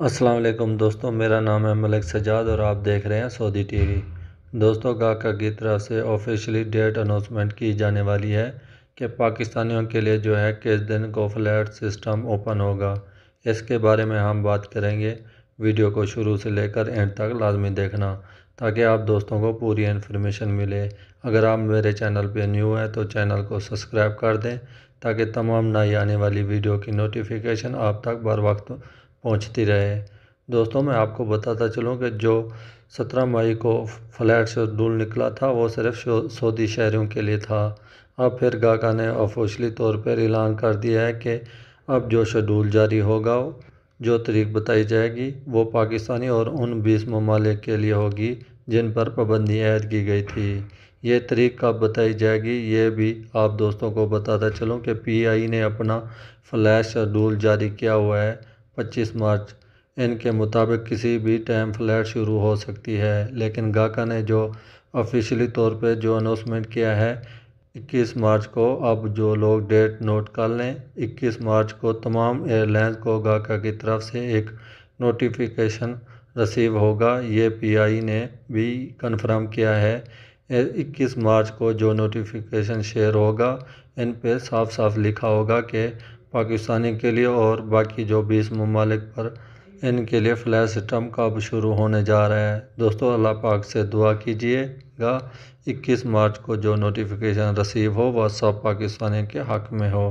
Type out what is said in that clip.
السلام علیکم دوستوں، میرا نام ہے ملک سجاد اور آپ دیکھ رہے ہیں سعودی ٹی وی۔ دوستوں، گاکا کی طرف سے آفیشلی ڈیٹ اناؤنسمنٹ کی جانے والی ہے کہ پاکستانیوں کے لیے جو ہے کس دن کو فلیٹ سسٹم اوپن ہوگا۔ اس کے بارے میں ہم بات کریں گے۔ ویڈیو کو شروع سے لے کر اینڈ تک لازمی دیکھنا تاکہ آپ دوستوں کو پوری انفارمیشن ملے۔ اگر آپ میرے چینل پہ نیو ہیں تو چینل کو سبسکرائب کر دیں تاکہ تمام نئی آنے والی ویڈیو کی نوٹیفیکیشن آپ تک بر وقت پہنچتی رہے۔ دوستوں، میں آپ کو بتاتا چلوں کہ جو 17 مئی کو فلیٹ شیڈول نکلا تھا وہ صرف سعودی شہریوں کے لیے تھا۔ اب پھر گاکا نے آفیشلی طور پر اعلان کر دیا ہے کہ اب جو شیڈول جاری ہوگا، جو تاریخ بتائی جائے گی وہ پاکستانی اور ان 20 ممالک کے لیے ہوگی جن پر پابندی عائد کی گئی تھی۔ یہ تاریخ کب بتائی جائے گی یہ بھی آپ دوستوں کو بتاتا چلوں کہ پی آئی نے اپنا فلیش شیڈول جاری کیا ہوا ہے 25 مارچ۔ ان کے مطابق کسی بھی ٹائم فلیٹ شروع ہو سکتی ہے، لیکن گاکا نے جو آفیشلی طور پہ جو اناؤنسمنٹ کیا ہے 21 مارچ کو، اب جو لوگ ڈیٹ نوٹ کر لیں، 21 مارچ کو تمام ایئر لائنز کو گاکا کی طرف سے ایک نوٹیفیکیشن ریسیو ہوگا۔ یہ پی آئی نے بھی کنفرم کیا ہے۔ 21 مارچ کو جو نوٹیفیکیشن شیئر ہوگا ان پہ صاف صاف لکھا ہوگا کہ پاکستانی کے لیے اور باقی جو 20 ممالک پر ان کے لیے فلیٹ سسٹم کب شروع ہونے جا رہا ہے۔ دوستو، اللہ پاک سے دعا کیجئے گا 21 مارچ کو جو نوٹیفیکیشن ریسیو ہو وہ سب پاکستانی کے حق میں ہو۔